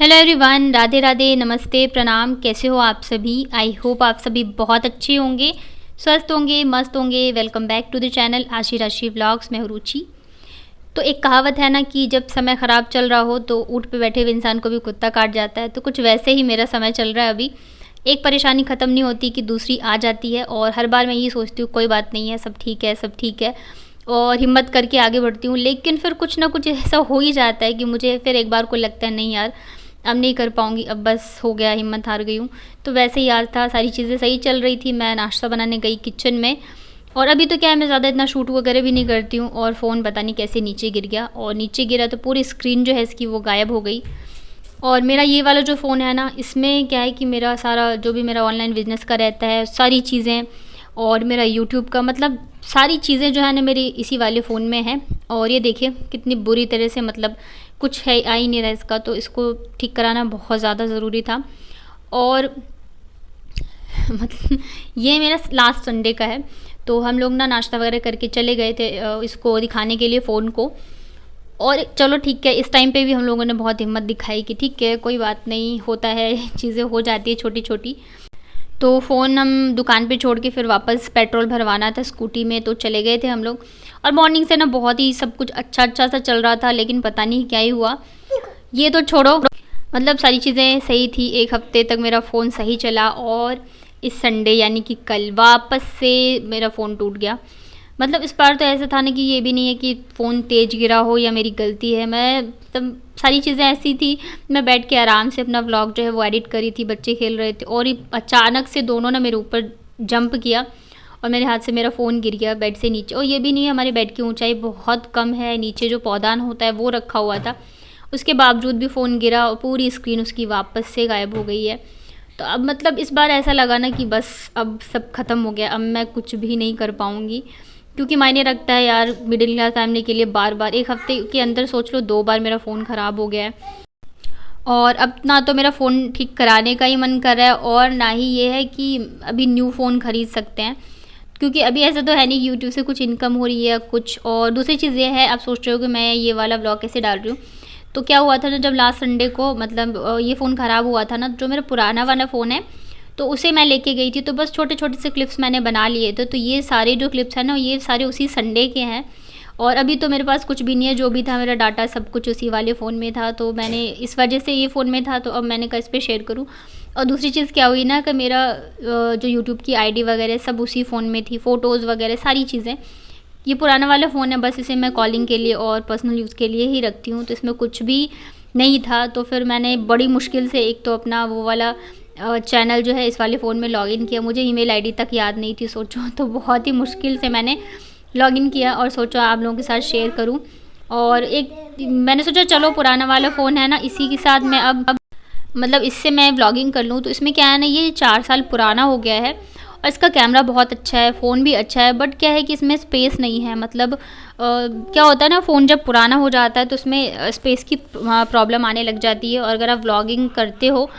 Hello everyone, Radhe Radhe, नमस्ते, प्रणाम। कैसे हो आप सभी? आई होप आप सभी बहुत अच्छे होंगे, स्वस्थ होंगे, मस्त होंगे। Welcome back to the channel Ashi Rashi vlogs. मैं हूं रुचि। तो एक कहावत है ना कि जब समय ख़राब चल रहा हो तो ऊँट पे बैठे हुए इंसान को भी कुत्ता काट जाता है। तो कुछ वैसे ही मेरा समय चल रहा है अभी। एक परेशानी ख़त्म नहीं होती कि दूसरी आ जाती है और हर बार मैं यही सोचती हूँ कोई बात नहीं है, सब ठीक है, सब ठीक है, और हिम्मत करके आगे बढ़ती हूँ। लेकिन फिर कुछ ना कुछ ऐसा हो ही जाता है कि मुझे फिर एक बार को लगता है नहीं यार, अब नहीं कर पाऊँगी, अब बस हो गया, हिम्मत हार गई हूँ। तो वैसे ही आज था, सारी चीज़ें सही चल रही थी। मैं नाश्ता बनाने गई किचन में, और अभी तो क्या है, मैं ज़्यादा इतना शूट वगैरह भी नहीं करती हूँ, और फ़ोन पता नहीं कैसे नीचे गिर गया, और नीचे गिरा तो पूरी स्क्रीन जो है इसकी वो गायब हो गई। और मेरा ये वाला जो फ़ोन है ना, इसमें क्या है कि मेरा सारा जो भी मेरा ऑनलाइन बिज़नेस का रहता है, सारी चीज़ें, और मेरा यूट्यूब का, मतलब सारी चीज़ें जो है ना मेरी इसी वाले फ़ोन में है। और ये देखिए कितनी बुरी तरह से, मतलब कुछ है आ ही नहीं रहा इसका, तो इसको ठीक कराना बहुत ज़्यादा ज़रूरी था। और मतलब ये मेरा लास्ट संडे का है। तो हम लोग ना नाश्ता वगैरह करके चले गए थे इसको दिखाने के लिए फ़ोन को। और चलो ठीक है, इस टाइम पे भी हम लोगों ने बहुत हिम्मत दिखाई कि ठीक है कोई बात नहीं, होता है, चीज़ें हो जाती है छोटी छोटी। तो फ़ोन हम दुकान पे छोड़ के फिर वापस पेट्रोल भरवाना था स्कूटी में, तो चले गए थे हम लोग। और मॉर्निंग से ना बहुत ही सब कुछ अच्छा अच्छा सा चल रहा था, लेकिन पता नहीं क्या ही हुआ। ये तो छोड़ो, मतलब सारी चीज़ें सही थी, एक हफ्ते तक मेरा फ़ोन सही चला, और इस संडे यानी कि कल वापस से मेरा फ़ोन टूट गया। मतलब इस बार तो ऐसा था ना कि ये भी नहीं है कि फ़ोन तेज़ गिरा हो या मेरी गलती है। मैं तब सारी चीज़ें ऐसी थी, मैं बैठ के आराम से अपना व्लॉग जो है वो एडिट करी थी, बच्चे खेल रहे थे, और ये अचानक से दोनों ना मेरे ऊपर जंप किया और मेरे हाथ से मेरा फ़ोन गिर गया बेड से नीचे। और ये भी नहीं है, हमारे बेड की ऊंचाई बहुत कम है, नीचे जो पौधान होता है वो रखा हुआ था, उसके बावजूद भी फ़ोन गिरा और पूरी स्क्रीन उसकी वापस से गायब हो गई है। तो अब मतलब इस बार ऐसा लगा ना कि बस अब सब ख़त्म हो गया, अब मैं कुछ भी नहीं कर पाऊँगी। क्योंकि मायने रखता है यार मिडिल क्लास फैमिली के लिए, बार बार एक हफ्ते के अंदर सोच लो 2 बार मेरा फ़ोन ख़राब हो गया है। और अब ना तो मेरा फ़ोन ठीक कराने का ही मन कर रहा है, और ना ही ये है कि अभी न्यू फ़ोन ख़रीद सकते हैं, क्योंकि अभी ऐसा तो है नहीं यूट्यूब से कुछ इनकम हो रही है कुछ। और दूसरी चीज़ ये है, आप सोच रहे हो कि मैं ये वाला ब्लॉग कैसे डाल रही हूँ। तो क्या हुआ था ना, जब लास्ट संडे को मतलब ये फ़ोन ख़राब हुआ था ना, जो मेरा पुराना वाला फ़ोन है, तो उसे मैं लेके गई थी, तो बस छोटे छोटे से क्लिप्स मैंने बना लिए थे। तो ये सारे जो क्लिप्स हैं ना, ये सारे उसी संडे के हैं। और अभी तो मेरे पास कुछ भी नहीं है, जो भी था मेरा डाटा सब कुछ उसी वाले फ़ोन में था, तो मैंने इस वजह से ये फ़ोन में था, तो अब मैंने कहा इस पर शेयर करूँ। और दूसरी चीज़ क्या हुई ना कि मेरा जो यूट्यूब की आईडी वगैरह सब उसी फ़ोन में थी, फ़ोटोज़ वगैरह सारी चीज़ें। ये पुराना वाला फ़ोन है, बस इसे मैं कॉलिंग के लिए और पर्सनल यूज़ के लिए ही रखती हूँ, तो इसमें कुछ भी नहीं था। तो फिर मैंने बड़ी मुश्किल से एक तो अपना वो वाला चैनल जो है इस वाले फ़ोन में लॉगिन किया। मुझे ईमेल आईडी तक याद नहीं थी, सोचो, तो बहुत ही मुश्किल से मैंने लॉगिन किया और सोचा आप लोगों के साथ शेयर करूं। और एक मैंने सोचा चलो पुराना वाला फ़ोन है ना, इसी के साथ मैं अब मतलब इससे मैं व्लॉगिंग कर लूँ। तो इसमें क्या है ना, ये 4 साल पुराना हो गया है, और इसका कैमरा बहुत अच्छा है, फ़ोन भी अच्छा है, बट क्या है कि इसमें स्पेस नहीं है। मतलब क्या होता है ना, फ़ोन जब पुराना हो जाता है तो उसमें स्पेस की प्रॉब्लम आने लग जाती है। और अगर आप व्लॉगिंग करते हो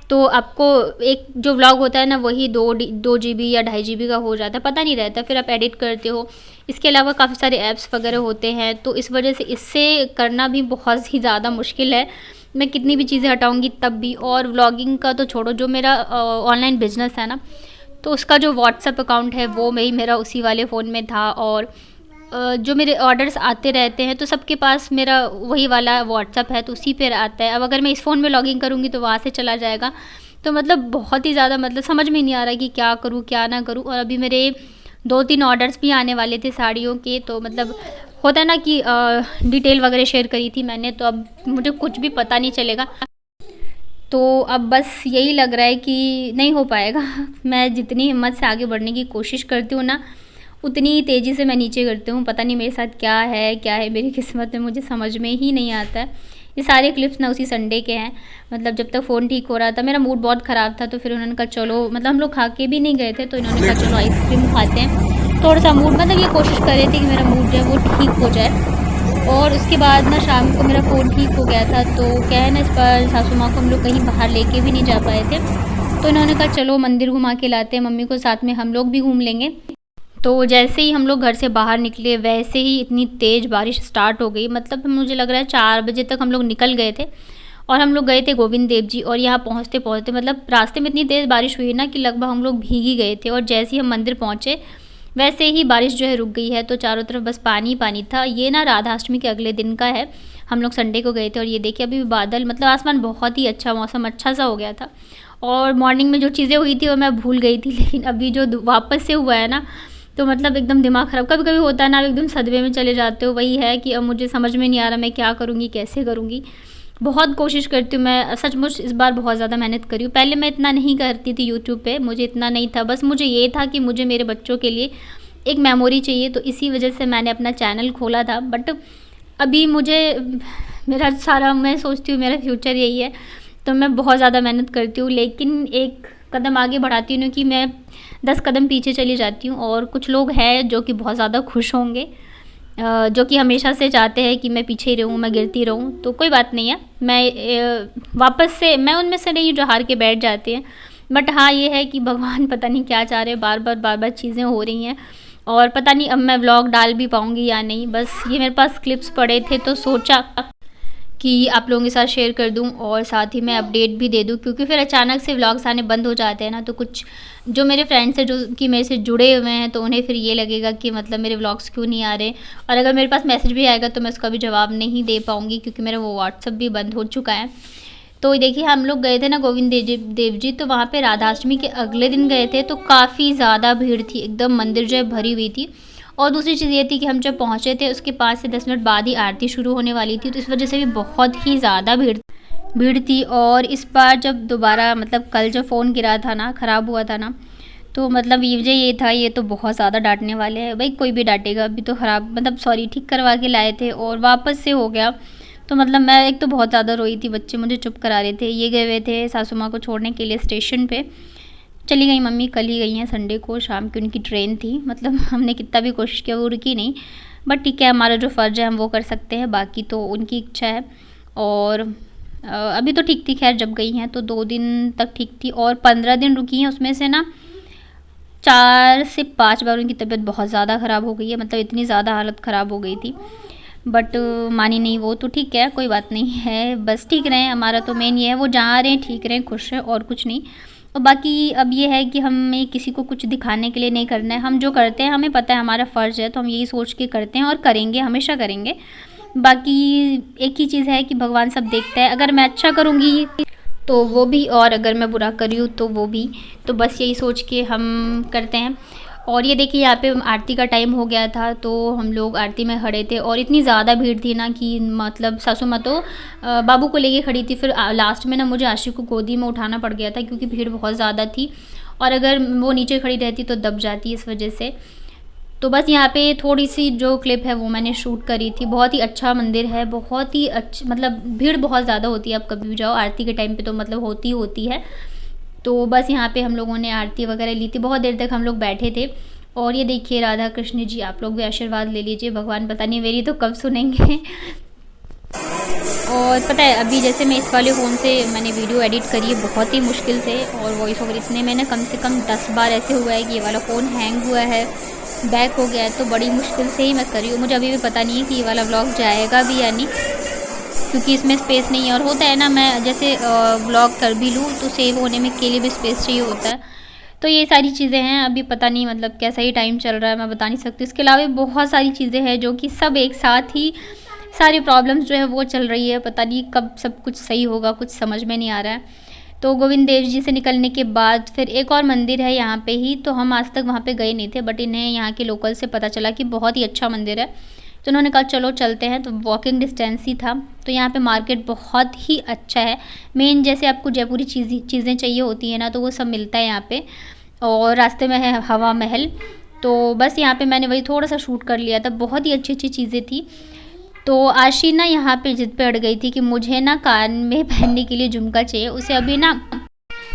तो आपको एक जो व्लॉग होता है ना, वही 2 GB या 2.5 GB का हो जाता है, पता नहीं रहता, फिर आप एडिट करते हो। इसके अलावा काफ़ी सारे ऐप्स वगैरह होते हैं, तो इस वजह से इससे करना भी बहुत ही ज़्यादा मुश्किल है। मैं कितनी भी चीज़ें हटाऊंगी तब भी। और व्लॉगिंग का तो छोड़ो, जो मेरा ऑनलाइन बिजनेस है ना, तो उसका जो व्हाट्सएप अकाउंट है वो मेरा उसी वाले फ़ोन में था। और जो मेरे ऑर्डर्स आते रहते हैं तो सबके पास मेरा वही वाला व्हाट्सएप है, तो उसी पर आता है। अब अगर मैं इस फ़ोन में लॉगिन करूँगी तो वहाँ से चला जाएगा। तो मतलब बहुत ही ज़्यादा, मतलब समझ में नहीं आ रहा कि क्या करूँ क्या ना करूँ। और अभी मेरे 2-3 ऑर्डर्स भी आने वाले थे साड़ियों के, तो मतलब होता है ना कि डिटेल वगैरह शेयर करी थी मैंने, तो अब मुझे कुछ भी पता नहीं चलेगा। तो अब बस यही लग रहा है कि नहीं हो पाएगा। मैं जितनी हिम्मत से आगे बढ़ने की कोशिश करती हूँ ना, उतनी ही तेज़ी से मैं नीचे गिरती हूँ। पता नहीं मेरे साथ क्या है मेरी किस्मत में, मुझे समझ में ही नहीं आता है। ये सारे क्लिप्स ना उसी संडे के हैं। मतलब जब तक फ़ोन ठीक हो रहा था, मेरा मूड बहुत ख़राब था, तो फिर उन्होंने कहा चलो, मतलब हम लोग खा के भी नहीं गए थे, तो इन्होंने कहा चलो आइसक्रीम खाते हैं, थोड़ा सा मूड, मतलब ये कोशिश कर रहे थे कि मेरा मूड जो है वो ठीक हो जाए। और उसके बाद ना शाम को मेरा फ़ोन ठीक हो गया था। तो क्या है ना, इस पर सासू माँ को हम लोग कहीं बाहर लेके भी नहीं जा पाए थे, तो इन्होंने कहा चलो मंदिर घुमा के लाते हैं मम्मी को, साथ में हम लोग भी घूम लेंगे। तो जैसे ही हम लोग घर से बाहर निकले, वैसे ही इतनी तेज़ बारिश स्टार्ट हो गई। मतलब मुझे लग रहा है 4 बजे तक हम लोग निकल गए थे, और हम लोग गए थे गोविंद देव जी, और यहाँ पहुँचते पहुँचते मतलब रास्ते में इतनी तेज़ बारिश हुई ना कि लगभग हम लोग भीग ही गए थे, और जैसे ही हम मंदिर पहुँचे वैसे ही बारिश जो है रुक गई है। तो चारों तरफ बस पानी पानी था। ये ना राधाष्टमी के अगले दिन का है, हम लोग संडे को गए थे, और ये देखिए अभी भी बादल, मतलब आसमान बहुत ही अच्छा, मौसम अच्छा सा हो गया था। और मॉर्निंग में जो चीज़ें हुई थी वो मैं भूल गई थी, लेकिन अभी जो वापस से हुआ है ना, तो मतलब एकदम दिमाग ख़राब कभी कभी होता है ना, आप एकदम सदमे में चले जाते हो। वही है कि अब मुझे समझ में नहीं आ रहा मैं क्या करूँगी, कैसे करूँगी। बहुत कोशिश करती हूँ मैं, सचमुच इस बार बहुत ज़्यादा मेहनत करी हूँ। पहले मैं इतना नहीं करती थी यूट्यूब पे, मुझे इतना नहीं था, बस मुझे ये था कि मुझे मेरे बच्चों के लिए एक मेमोरी चाहिए, तो इसी वजह से मैंने अपना चैनल खोला था। बट अभी मुझे मेरा सारा, मैं सोचती हूँ मेरा फ्यूचर यही है, तो मैं बहुत ज़्यादा मेहनत करती हूँ, लेकिन एक कदम आगे बढ़ाती हूँ कि मैं 10 कदम पीछे चली जाती हूँ। और कुछ लोग हैं जो कि बहुत ज़्यादा खुश होंगे, जो कि हमेशा से चाहते हैं कि मैं पीछे ही रहूँ, मैं गिरती रहूँ, तो कोई बात नहीं है। मैं वापस से, मैं उनमें से नहीं जो हार के बैठ जाते हैं। बट हाँ, ये है कि भगवान पता नहीं क्या चाह रहे हैं, बार बार चीज़ें हो रही हैं, और पता नहीं अब मैं व्लॉग डाल भी पाऊँगी या नहीं। बस ये मेरे पास क्लिप्स पड़े थे, तो सोचा कि आप लोगों के साथ शेयर कर दूं, और साथ ही मैं अपडेट भी दे दूं, क्योंकि फिर अचानक से व्लॉग्स आने बंद हो जाते हैं ना, तो कुछ जो मेरे फ्रेंड्स हैं जो कि मेरे से जुड़े हुए हैं, तो उन्हें फिर ये लगेगा कि मतलब मेरे व्लॉग्स क्यों नहीं आ रहे। और अगर मेरे पास मैसेज भी आएगा तो मैं उसका भी जवाब नहीं दे पाऊँगी, क्योंकि मेरा वो व्हाट्सअप भी बंद हो चुका है। तो देखिए हम लोग गए थे ना गोविंद देव जी, तो वहाँ पे राधाष्टमी के अगले दिन गए थे, तो काफ़ी ज़्यादा भीड़ थी, एकदम मंदिर जो है भरी हुई थी। और दूसरी चीज़ ये थी कि हम जब पहुँचे थे उसके 5 से 10 मिनट बाद ही आरती शुरू होने वाली थी, तो इस वजह से भी बहुत ही ज़्यादा भीड़ थी। और इस बार जब दोबारा, मतलब कल जब फ़ोन गिरा था ना, ख़राब हुआ था ना, तो मतलब ये था, ये तो बहुत ज़्यादा डांटने वाले हैं भाई, कोई भी डांटेगा। अभी तो ख़राब, मतलब सॉरी, ठीक करवा के लाए थे और वापस से हो गया। तो मतलब मैं एक तो बहुत ज़्यादा रोई थी, बच्चे मुझे चुप करा रहे थे। ये गए हुए थे सासू माँ को छोड़ने के लिए स्टेशन पे, चली गई मम्मी, कल ही गई हैं, संडे को शाम की उनकी ट्रेन थी। मतलब हमने कितना भी कोशिश किया, वो रुकी नहीं। बट ठीक है, हमारा जो फ़र्ज़ है हम वो कर सकते हैं, बाकी तो उनकी इच्छा है। और अभी तो ठीक थी, खैर जब गई हैं तो 2 दिन तक ठीक थी, और 15 दिन रुकी हैं, उसमें से ना 4 से 5 बार उनकी तबीयत बहुत ज़्यादा ख़राब हो गई है, मतलब इतनी ज़्यादा हालत ख़राब हो गई थी। बट मानी नहीं वो, तो ठीक है, कोई बात नहीं है, बस ठीक रहें, हमारा तो मेन ये है, वो जहाँ रहें ठीक रहें, खुश रहें, और कुछ नहीं। और बाकी अब ये है कि हमें किसी को कुछ दिखाने के लिए नहीं करना है। हम जो करते हैं हमें पता है हमारा फ़र्ज़ है, तो हम यही सोच के करते हैं और करेंगे, हमेशा करेंगे। बाकी एक ही चीज़ है कि भगवान सब देखता है, अगर मैं अच्छा करूँगी तो वो भी, और अगर मैं बुरा कर रही हूँ तो वो भी। तो बस यही सोच के हम करते हैं। और ये देखिए यहाँ पे आरती का टाइम हो गया था, तो हम लोग आरती में खड़े थे, और इतनी ज़्यादा भीड़ थी ना कि मतलब सासू माँ तो बाबू को लेके खड़ी थी। फिर लास्ट में ना मुझे आशी को गोदी में उठाना पड़ गया था, क्योंकि भीड़ बहुत ज़्यादा थी, और अगर वो नीचे खड़ी रहती तो दब जाती, इस वजह से। तो बस यहाँ पे थोड़ी सी जो क्लिप है वो मैंने शूट करी थी। बहुत ही अच्छा मंदिर है, बहुत ही अच्छा, मतलब भीड़ बहुत ज़्यादा होती है, आप कभी भी जाओ आरती के टाइम पे तो मतलब होती है। तो बस यहाँ पे हम लोगों ने आरती वगैरह ली थी, बहुत देर तक हम लोग बैठे थे। और ये देखिए राधा कृष्ण जी, आप लोग भी आशीर्वाद ले लीजिए, भगवान पता नहीं मेरी तो कब सुनेंगे। और पता है अभी जैसे मैं इस वाले फ़ोन से मैंने वीडियो एडिट करी है बहुत ही मुश्किल से, और वॉइस ओवर इतने में ना कम से कम 10 बार ऐसे हुआ है कि ये वाला फ़ोन हैंग हुआ है, बैक हो गया है, तो बड़ी मुश्किल से ही मैं करी हूँ। मुझे अभी भी पता नहीं है कि ये वाला व्लॉग जाएगा भी या नहीं, क्योंकि इसमें स्पेस नहीं है। और होता है ना, मैं जैसे व्लॉग कर भी लूँ तो सेव होने में के लिए भी स्पेस चाहिए होता है। तो ये सारी चीज़ें हैं, अभी पता नहीं मतलब कैसा ही टाइम चल रहा है, मैं बता नहीं सकती। इसके अलावा बहुत सारी चीज़ें हैं जो कि सब एक साथ ही, सारी प्रॉब्लम्स जो है वो चल रही है, पता नहीं कब सब कुछ सही होगा, कुछ समझ में नहीं आ रहा है। तो गोविंद देव जी से निकलने के बाद फिर एक और मंदिर है यहाँ पे ही, तो हम आज तक वहाँ पे गए नहीं थे, बट इन्हें यहाँ के लोकल से पता चला कि बहुत ही अच्छा मंदिर है, तो उन्होंने कहा चलो चलते हैं। तो वॉकिंग डिस्टेंस ही था। तो यहाँ पे मार्केट बहुत ही अच्छा है, मेन जैसे आपको जयपुरी चीज़ें चाहिए होती हैं ना, तो वो सब मिलता है यहाँ पे। और रास्ते में है हवा महल, तो बस यहाँ पे मैंने वही थोड़ा सा शूट कर लिया था, बहुत ही अच्छी अच्छी चीज़ें थी। तो आशी ना यहाँ पे जिद पे अड़ गई थी कि मुझे ना कान में पहनने के लिए झुमका चाहिए। उसे अभी ना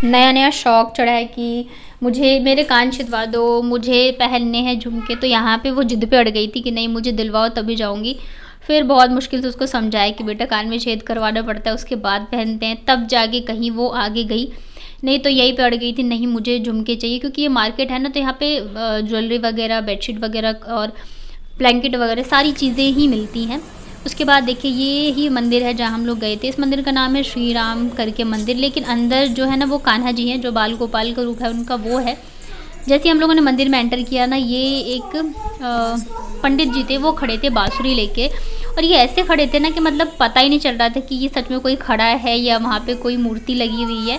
नया नया शौक़ चढ़ा है कि मुझे मेरे कान छिदवा दो, मुझे पहनने हैं झुमके। तो यहाँ पे वो जिद पे अड़ गई थी कि नहीं मुझे दिलवाओ तभी जाऊँगी। फिर बहुत मुश्किल से उसको समझाया कि बेटा कान में छेद करवाना पड़ता है, उसके बाद पहनते हैं, तब जाके कहीं वो आगे गई, नहीं तो यहीं पे अड़ गई थी, नहीं मुझे झुमके चाहिए। क्योंकि ये मार्केट है ना, तो यहाँ पे ज्वेलरी वगैरह, बेडशीट वगैरह और ब्लैंकेट वगैरह सारी चीज़ें ही मिलती हैं। उसके बाद देखिए ये ही मंदिर है जहाँ हम लोग गए थे। इस मंदिर का नाम है श्री राम करके मंदिर, लेकिन अंदर जो है ना वो कान्हा जी हैं, जो बाल गोपाल का रूप है उनका वो है। जैसे ही हम लोगों ने मंदिर में एंटर किया ना, ये एक पंडित जी थे, वो खड़े थे बांसुरी लेके, और ये ऐसे खड़े थे ना कि मतलब पता ही नहीं चल रहा था कि ये सच में कोई खड़ा है या वहाँ पे कोई मूर्ति लगी हुई है।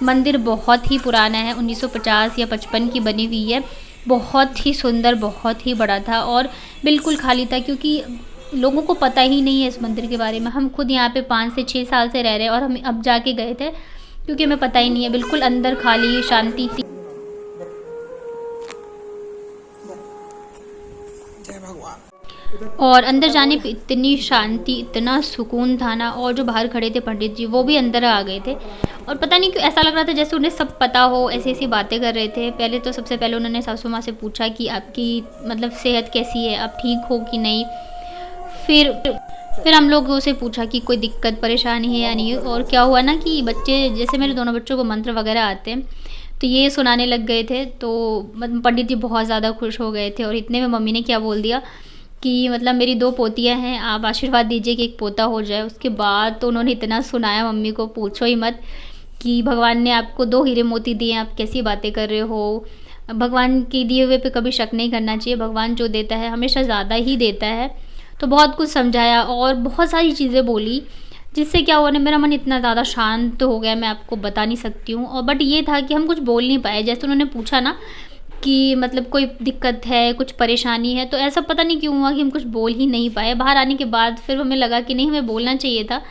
मंदिर बहुत ही पुराना है, 1950 या 55 की बनी हुई है। बहुत ही सुंदर, बहुत ही बड़ा था और बिल्कुल खाली था, क्योंकि लोगों को पता ही नहीं है इस मंदिर के बारे में। हम खुद यहाँ पे 5 से 6 साल से रह रहे हैं और हम अब जाके गए थे, क्योंकि हमें पता ही नहीं है। बिल्कुल अंदर खाली शांति थी। और अंदर जाने पे इतनी शांति, इतना सुकून था ना। और जो बाहर खड़े थे पंडित जी, वो भी अंदर आ गए थे, और पता नहीं क्यों ऐसा लग रहा था जैसे उन्हें सब पता हो, ऐसी ऐसी बातें कर रहे थे। पहले तो सबसे पहले उन्होंने सासू माँ से पूछा कि आपकी मतलब सेहत कैसी है, आप ठीक हो कि नहीं। फिर हम लोगों से पूछा कि कोई दिक्कत परेशानी है या नहीं। और क्या हुआ ना कि बच्चे, जैसे मेरे दोनों बच्चों को मंत्र वगैरह आते हैं, तो ये सुनाने लग गए थे। तो पंडित जी बहुत ज़्यादा खुश हो गए थे, और इतने में मम्मी ने क्या बोल दिया कि मतलब मेरी 2 पोतियाँ हैं, आप आशीर्वाद दीजिए कि एक पोता हो जाए। उसके बाद तो उन्होंने इतना सुनाया मम्मी को, पूछो ही मत, कि भगवान ने आपको 2 हीरे मोती दिए, आप कैसी बातें कर रहे हो। भगवान के दिए हुए पे कभी शक नहीं करना चाहिए, भगवान जो देता है हमेशा ज़्यादा ही देता है। तो बहुत कुछ समझाया और बहुत सारी चीज़ें बोली, जिससे क्या हुआ ना, मेरा मन इतना ज़्यादा शांत हो गया, मैं आपको बता नहीं सकती हूँ। और बट ये था कि हम कुछ बोल नहीं पाए। जैसे उन्होंने पूछा ना कि मतलब कोई दिक्कत है, कुछ परेशानी है, तो ऐसा पता नहीं क्यों हुआ कि हम कुछ बोल ही नहीं पाए। बाहर आने के बाद फिर हमें लगा कि नहीं, हमें बोलना चाहिए था,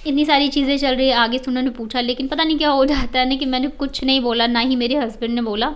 इतनी सारी चीज़ें चल रही है आगे से। उन्होंने पूछा, लेकिन पता नहीं क्या हो जाता है ना कि मैंने कुछ नहीं बोला, ना ही मेरे हस्बैंड ने बोला।